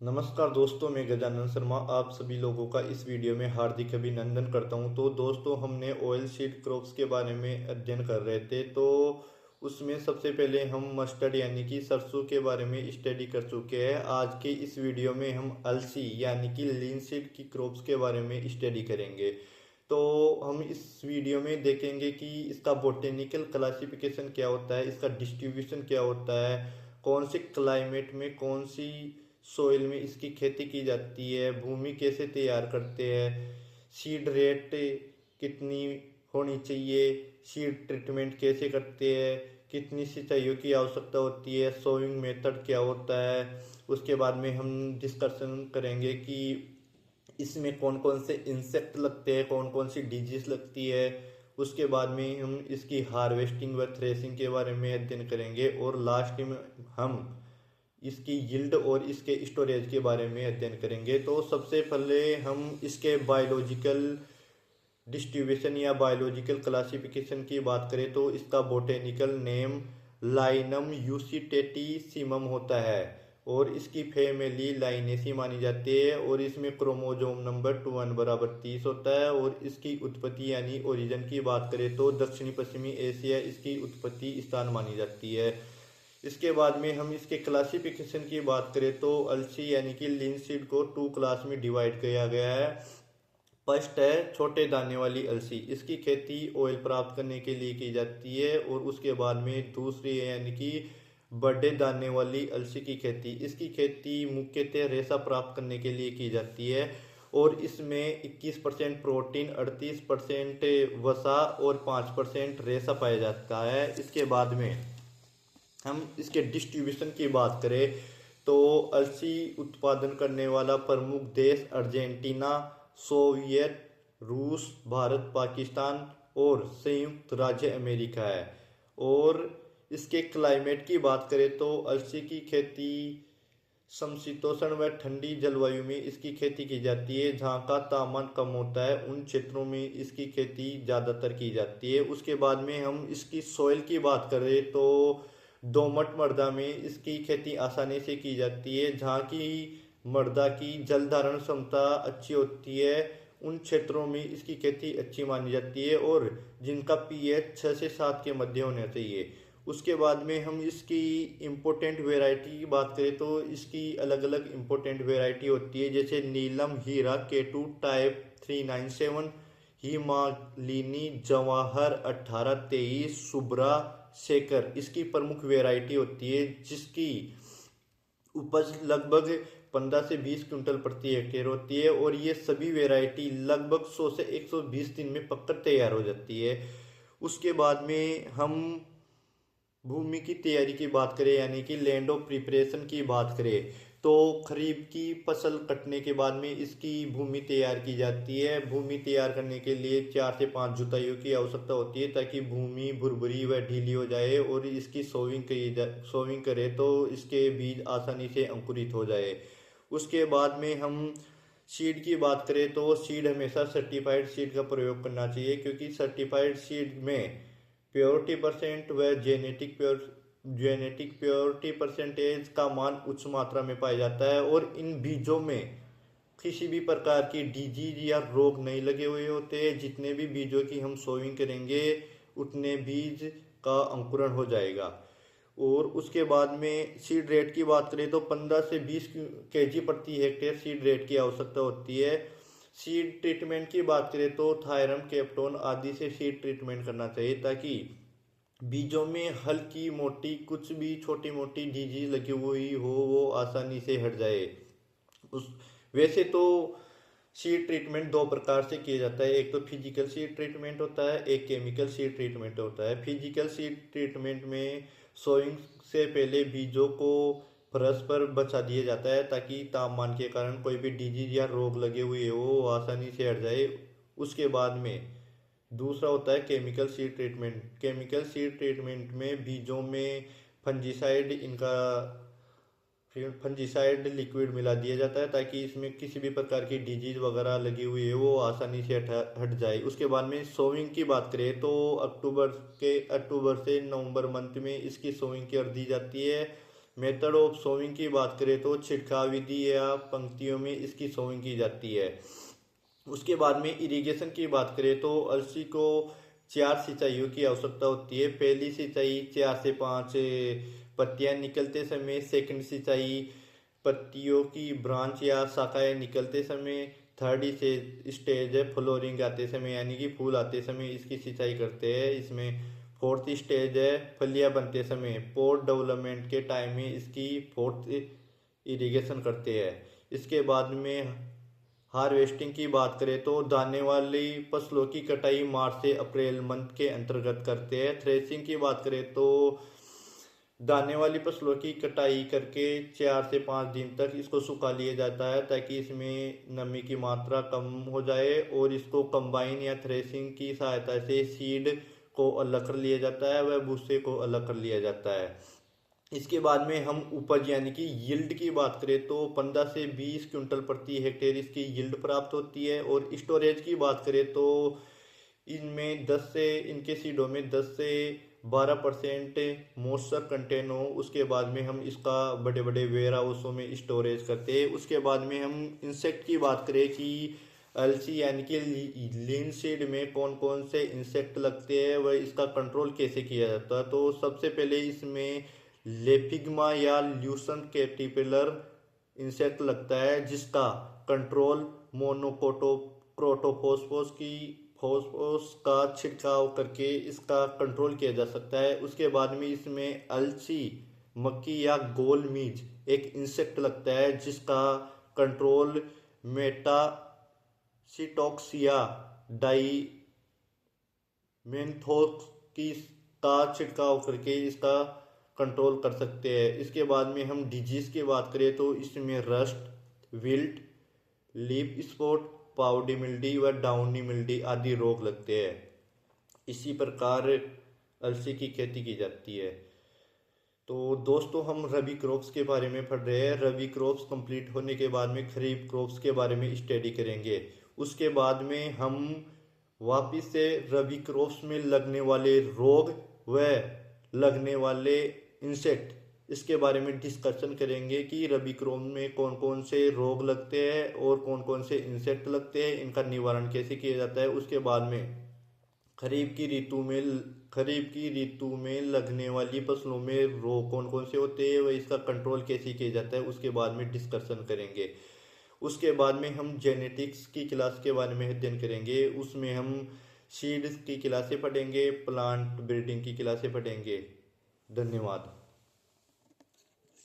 नमस्कार दोस्तों, मैं गजानन शर्मा आप सभी लोगों का इस वीडियो में हार्दिक अभिनंदन करता हूं। तो दोस्तों, हमने ऑयल सीड क्रॉप्स के बारे में अध्ययन कर रहे थे। तो उसमें सबसे पहले हम मस्टर्ड यानी कि सरसों के बारे में स्टडी कर चुके हैं। आज के इस वीडियो में हम अलसी यानी कि लिनसीड की क्रॉप्स के बारे में स्टडी करेंगे। तो हम इस वीडियो में देखेंगे कि इसका बोटेनिकल क्लासिफिकेशन क्या होता है, इसका डिस्ट्रीब्यूशन क्या होता है, कौन से क्लाइमेट में कौन सी सोइल में इसकी खेती की जाती है, भूमि कैसे तैयार करते हैं, सीड रेट कितनी होनी चाहिए, सीड ट्रीटमेंट कैसे करते हैं, कितनी सिंचाइयों की आवश्यकता होती है, सोइंग मेथड क्या होता है। उसके बाद में हम डिस्कशन करेंगे कि इसमें कौन कौन से इंसेक्ट लगते हैं, कौन कौन सी डिजीज लगती है। उसके बाद में हम इसकी हार्वेस्टिंग व थ्रेसिंग के बारे में अध्ययन करेंगे और लास्ट में हम इसकी यील्ड और इसके स्टोरेज के बारे में अध्ययन करेंगे। तो सबसे पहले हम इसके बायोलॉजिकल डिस्ट्रीब्यूशन या बायोलॉजिकल क्लासिफिकेशन की बात करें तो इसका बोटेनिकल नेम लाइनम यूसिटेटिसिमम होता है और इसकी फैमिली लाइनेसी मानी जाती है और इसमें क्रोमोजोम नंबर 2 = 30 होता है। और इसकी उत्पत्ति यानी ओरिजिन की बात करें तो दक्षिणी पश्चिमी एशिया इसकी उत्पत्ति स्थान मानी जाती है। इसके बाद में हम इसके क्लासिफिकेशन की बात करें तो अलसी यानी कि लिनसीड को 2 क्लास में डिवाइड किया गया है। फर्स्ट है छोटे दाने वाली अलसी, इसकी खेती ऑयल प्राप्त करने के लिए की जाती है। और उसके बाद में दूसरी है यानी कि बड़े दाने वाली अलसी की खेती, इसकी खेती मुख्यतः रेशा प्राप्त करने के लिए की जाती है और इसमें 21% प्रोटीन, 38% वसा और 5% रेशा पाया जाता है। इसके बाद में हम इसके डिस्ट्रीब्यूशन की बात करें तो अलसी उत्पादन करने वाला प्रमुख देश अर्जेंटीना, सोवियत रूस, भारत, पाकिस्तान और संयुक्त राज्य अमेरिका है। और इसके क्लाइमेट की बात करें तो अलसी की खेती समशीतोष्ण व ठंडी जलवायु में इसकी खेती की जाती है। जहाँ का तापमान कम होता है उन क्षेत्रों में इसकी खेती ज़्यादातर की जाती है। उसके बाद में हम इसकी सॉइल की बात करें तो दोमट मृदा में इसकी खेती आसानी से की जाती है। जहाँ की मृदा की जल धारण क्षमता अच्छी होती है उन क्षेत्रों में इसकी खेती अच्छी मानी जाती है और जिनका पीएच 6 से 7 के मध्य होना चाहिए। उसके बाद में हम इसकी इम्पोर्टेंट वेराइटी की बात करें तो इसकी अलग अलग इम्पोर्टेंट वेराइटी होती है, जैसे नीलम, हीरा, केटू, टाइप 397, हिमालिनी, जवाहर 1823, सुब्रा, शेखर इसकी प्रमुख वेराइटी होती है, जिसकी उपज लगभग 15 से 20 क्विंटल प्रति हेक्टेयर होती है। और ये सभी वेराइटी लगभग 100 से 120 दिन में पककर तैयार हो जाती है। उसके बाद में हम भूमि की तैयारी की बात करें यानी कि लैंड ऑफ प्रिपरेशन की बात करें तो खरीफ की फसल कटने के बाद में इसकी भूमि तैयार की जाती है। भूमि तैयार करने के लिए 4 से 5 जुताइयों की आवश्यकता होती है ताकि भूमि भुरभुरी व ढीली हो जाए और इसकी सोविंग करें तो इसके बीज आसानी से अंकुरित हो जाए। उसके बाद में हम सीड की बात करें तो सीड हमेशा सर्टिफाइड सीड का प्रयोग करना चाहिए, क्योंकि सर्टिफाइड सीड में प्योरिटी परसेंट व जेनेटिक प्योरिटी परसेंटेज का मान उच्च मात्रा में पाया जाता है और इन बीजों में किसी भी प्रकार की डिजीज या रोग नहीं लगे हुए होते हैं। जितने भी बीजों की हम सोइंग करेंगे उतने बीज का अंकुरण हो जाएगा। और उसके बाद में सीड रेट की बात करें तो 15 से 20 केजी प्रति हेक्टेयर सीड रेट की आवश्यकता होती है। सीड ट्रीटमेंट की बात करें तो थायरम, कैप्टोन आदि से सीड ट्रीटमेंट करना चाहिए ताकि बीजों में हल्की मोटी कुछ भी छोटी मोटी डिजीज लगी हुई हो वो आसानी से हट जाए। उस वैसे तो सीड ट्रीटमेंट 2 प्रकार से किया जाता है, एक तो फिजिकल सीड ट्रीटमेंट होता है, एक केमिकल सीड ट्रीटमेंट होता है। फिजिकल सीड ट्रीटमेंट में सोइंग से पहले बीजों को फर्श पर बचा दिया जाता है ताकि तापमान के कारण कोई भी डिजीज या रोग लगे हुए हो वो आसानी से हट जाए। उसके बाद में दूसरा होता है chemical seed treatment. Chemical seed treatment में बीजों में फंजीसाइड लिक्विड मिला दिया जाता है ताकि इसमें किसी भी प्रकार की डिजीज वगैरह लगी हुई है वो आसानी से हट जाए। उसके बाद में सोविंग की बात करें तो अक्टूबर से नवंबर मंथ में इसकी सोविंग कर दी जाती है मेथड ऑफ सोइंग की बात करें तो छिड़काव विधि या पंक्तियों में इसकी सोइंग की जाती है। उसके बाद में इरिगेशन की बात करें तो अलसी को 4 सिंचाइयों की आवश्यकता होती है। पहली सिंचाई 4 से 5 पत्तियां निकलते समय, सेकंड सिंचाई पत्तियों की ब्रांच या शाखाएं निकलते समय, थर्ड स्टेज है फ्लोरिंग आते समय यानी कि फूल आते समय इसकी सिंचाई करते हैं इसमें। फोर्थ स्टेज है फलियां बनते समय, पोड डेवलपमेंट के टाइम में इसकी फोर्थ इरिगेशन करते हैं। इसके बाद में हार्वेस्टिंग की बात करें तो दाने वाली फसलों की कटाई मार्च से अप्रैल मंथ के अंतर्गत करते हैं। थ्रेसिंग की बात करें तो दाने वाली फसलों की कटाई करके 4 से 5 दिन तक इसको सुखा लिया जाता है ताकि इसमें नमी की मात्रा कम हो जाए, और इसको कंबाइन या थ्रेसिंग की सहायता से सीड को अलग कर लिया जाता है व भूसे को अलग कर लिया जाता है। इसके बाद में हम उपज यानी कि यील्ड की बात करें तो 15 से 20 क्विंटल प्रति हेक्टेयर इसकी यील्ड प्राप्त होती है। और स्टोरेज की बात करें तो इनमें 10 से इनके सीडों में 10 से 12% मॉइस्चर कंटेन हो, उसके बाद में हम इसका बड़े बड़े वेयर हाउसों में स्टोरेज करते हैं। उसके बाद में हम इंसेक्ट की बात करें कि अलसी यानी कि लिनसीड में कौन कौन से इंसेक्ट लगते हैं वह इसका कंट्रोल कैसे किया जाता है, तो सबसे पहले इसमें लेपिग्मा या ल्यूसन कैटरपिलर इंसेक्ट लगता है जिसका कंट्रोल मोनोकोटो क्रोटोफॉस्फोस की फॉस्फोरस का छिड़काव करके इसका कंट्रोल किया जा सकता है। उसके बाद में इसमें अलसी मक्की या गोल मीज एक इंसेक्ट लगता है जिसका कंट्रोल मेटासिटोक्सिया डाइमेंथोक्स की का छिड़काव करके इसका कंट्रोल कर सकते हैं। इसके बाद में हम डिजीज की बात करें तो इसमें rust, wilt, leaf spot, powdery mildew व डाउनी मिल्डी आदि रोग लगते हैं। इसी प्रकार अलसी की खेती की जाती है। तो दोस्तों हम रबी क्रॉप्स के बारे में पढ़ रहे हैं। रबी क्रॉप्स कंप्लीट होने के बाद में खरीफ क्रॉप्स के बारे में स्टडी करेंगे। उसके बाद में हम वापिस से रबी क्रॉप्स में लगने वाले रोग व लगने वाले इंसेक्ट इसके बारे में डिस्कशन करेंगे कि रबी क्रॉप में कौन कौन से रोग लगते हैं और कौन कौन से इंसेक्ट लगते हैं, इनका निवारण कैसे किया जाता है। उसके बाद में खरीफ की ऋतु में लगने वाली फसलों में रोग कौन कौन से होते हैं व इसका कंट्रोल कैसे किया जाता है उसके बाद में डिस्कशन करेंगे। उसके बाद में हम जेनेटिक्स की क्लास के बारे में अध्ययन करेंगे। उसमें हम सीड्स की क्लासें पढ़ेंगे, प्लांट ब्रीडिंग की क्लासें पढ़ेंगे। धन्यवाद।